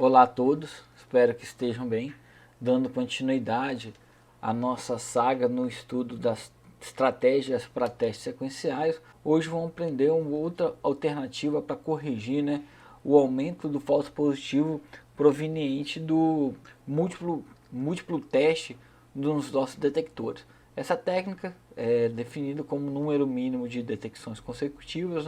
Olá a todos, espero que estejam bem, dando continuidade à nossa saga no estudo das estratégias para testes sequenciais. Hoje vamos aprender uma outra alternativa para corrigir, o aumento do falso positivo proveniente do múltiplo teste dos nossos detectores. Essa técnica é definida como número mínimo de detecções consecutivas,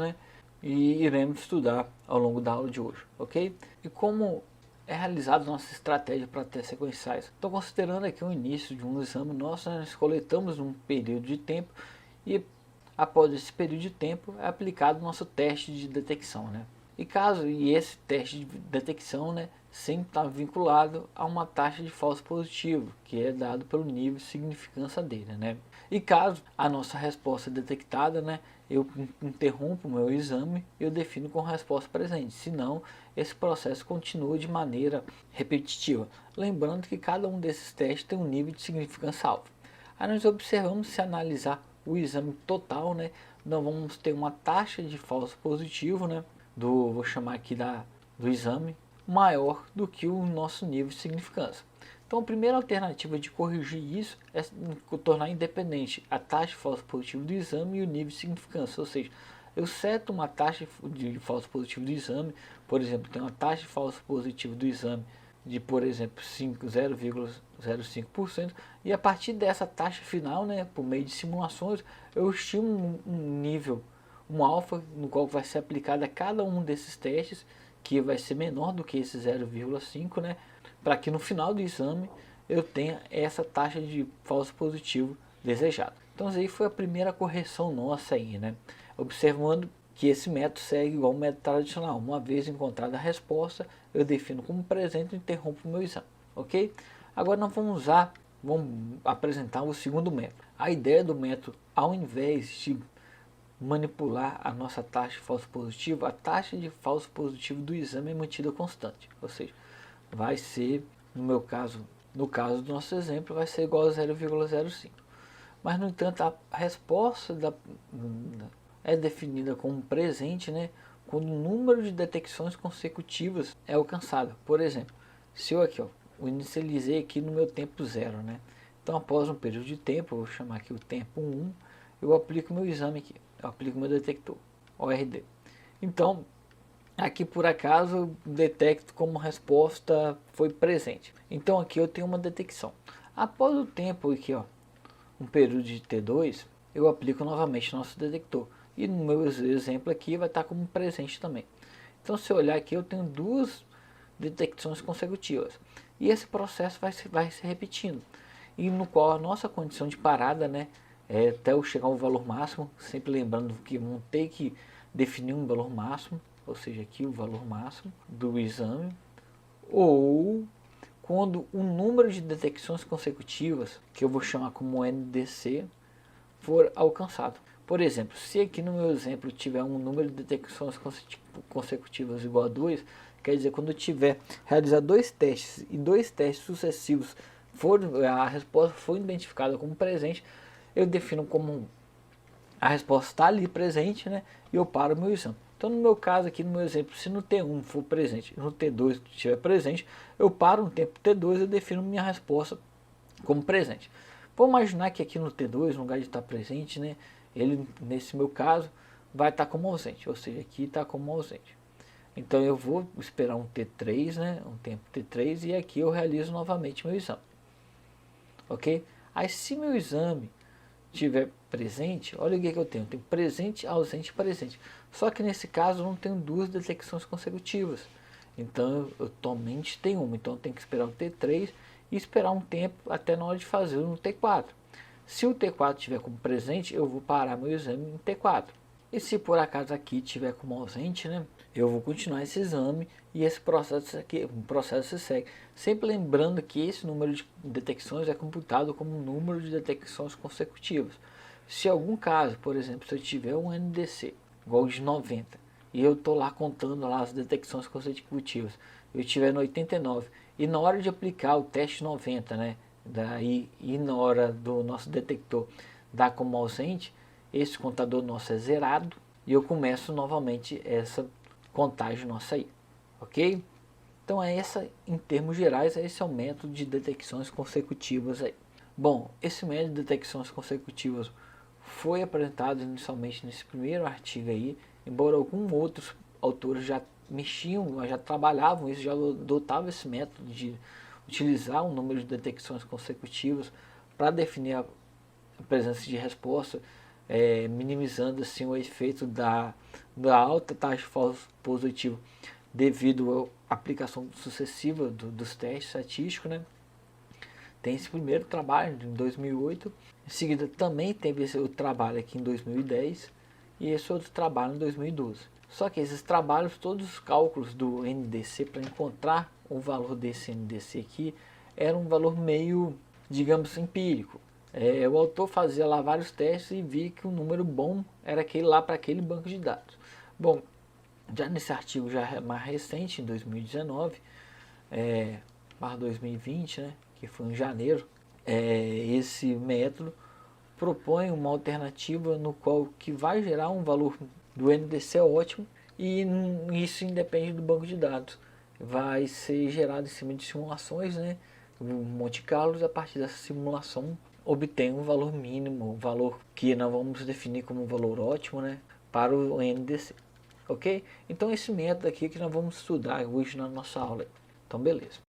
e iremos estudar ao longo da aula de hoje, ok? E como é realizada nossa estratégia para testes sequenciais? Então, considerando aqui o início de um exame nosso, nós coletamos um período de tempo e após esse período de tempo é aplicado o nosso teste de detecção, E esse teste de detecção, sempre está vinculado a uma taxa de falso positivo, que é dado pelo nível de significância dele, E caso a nossa resposta é detectada, eu interrompo o meu exame e eu defino com resposta presente. Senão, esse processo continua de maneira repetitiva. Lembrando que cada um desses testes tem um nível de significância alvo. Aí nós observamos, se analisar o exame total, nós vamos ter uma taxa de falso positivo, vou chamar aqui do exame, maior do que o nosso nível de significância. Então a primeira alternativa de corrigir isso é tornar independente a taxa de falso positivo do exame e o nível de significância, ou seja, eu seto uma taxa de falso positivo do exame, por exemplo, tem uma taxa de falso positivo do exame de, por exemplo, 0,05%, e a partir dessa taxa final, por meio de simulações, eu estimo um nível, um alfa, no qual vai ser aplicado a cada um desses testes, que vai ser menor do que esse 0,5, para que no final do exame eu tenha essa taxa de falso positivo desejado. Então isso aí foi a primeira correção nossa aí, observando que esse método segue igual ao método tradicional. Uma vez encontrada a resposta, eu defino como presente e interrompo o meu exame, ok? Agora nós vamos apresentar o segundo método. A ideia do método, ao invés de manipular a nossa taxa de falso positivo, a taxa de falso positivo do exame é mantida constante, ou seja, vai ser, no caso do nosso exemplo, vai ser igual a 0,05. Mas, no entanto, a resposta é definida como presente, quando o número de detecções consecutivas é alcançado. Por exemplo, se eu eu inicializei aqui no meu tempo 0, então após um período de tempo, eu vou chamar aqui o tempo 1, eu aplico meu exame aqui, eu aplico meu detector, ORD. Então, aqui por acaso eu detecto como resposta foi presente. Então aqui eu tenho uma detecção. Após o tempo aqui, um período de T2, eu aplico novamente o nosso detector. E no meu exemplo aqui vai estar como presente também. Então se eu olhar aqui, eu tenho duas detecções consecutivas. E esse processo vai se repetindo. E no qual a nossa condição de parada, é até eu chegar ao valor máximo, sempre lembrando que vamos ter que definir um valor máximo, ou seja, aqui o valor máximo do exame, ou quando o número de detecções consecutivas, que eu vou chamar como NDC, for alcançado. Por exemplo, se aqui no meu exemplo tiver um número de detecções consecutivas igual a 2, quer dizer, quando eu tiver realizado dois testes e dois testes sucessivos a resposta for identificada como presente, eu defino como a resposta está ali presente, e eu paro o meu exame. Então no meu caso aqui, no meu exemplo, se no T1 for presente, no T2 estiver presente, eu paro no tempo T2 e defino minha resposta como presente. Vou imaginar que aqui no T2, no lugar de estar presente, ele, nesse meu caso, vai estar como ausente, ou seja, aqui está como ausente. Então eu vou esperar um T3, um tempo T3, e aqui eu realizo novamente meu exame. Ok? Aí se meu exame tiver presente, olha o que eu tenho. Eu tenho presente, ausente e presente. Só que nesse caso eu não tenho duas detecções consecutivas. Então eu somente tenho uma. Então eu tenho que esperar o T3 e esperar um tempo até na hora de fazer no T4. Se o T4 tiver como presente, eu vou parar meu exame no T4. E se por acaso aqui tiver como ausente, eu vou continuar esse exame e esse processo aqui, o processo se segue. Sempre lembrando que esse número de detecções é computado como um número de detecções consecutivas. Se algum caso, por exemplo, se eu tiver um NDC igual de 90 e eu estou lá contando lá as detecções consecutivas, eu estiver no 89 e na hora de aplicar o teste 90, daí e na hora do nosso detector dá como ausente, esse contador nosso é zerado e eu começo novamente essa contagem nossa aí, ok? Então em termos gerais, esse é o método de detecções consecutivas aí. Bom, esse método de detecções consecutivas foi apresentado inicialmente nesse primeiro artigo aí, embora alguns outros autores já mexiam, já trabalhavam isso, já adotavam esse método de utilizar um número de detecções consecutivas para definir a presença de resposta, minimizando assim o efeito da alta taxa de falso positivo devido à aplicação sucessiva dos testes estatísticos, né? Tem esse primeiro trabalho em 2008, em seguida também teve esse outro trabalho aqui em 2010 e esse outro trabalho em 2012. Só que esses trabalhos, todos os cálculos do NDC para encontrar o valor desse NDC aqui, era um valor meio, digamos, empírico. O autor fazia lá vários testes e via que o número bom era aquele lá para aquele banco de dados. Bom, já nesse artigo já mais recente, em 2019, para 2020, né, que foi em janeiro, esse método propõe uma alternativa no qual que vai gerar um valor do NDC ótimo e isso independe do banco de dados. Vai ser gerado em cima de simulações, né, Monte Carlo, e a partir dessa simulação obtém um valor mínimo, um valor que nós vamos definir como um valor ótimo, né, para o NDC. Ok? Então esse método aqui que nós vamos estudar hoje na nossa aula. Então beleza.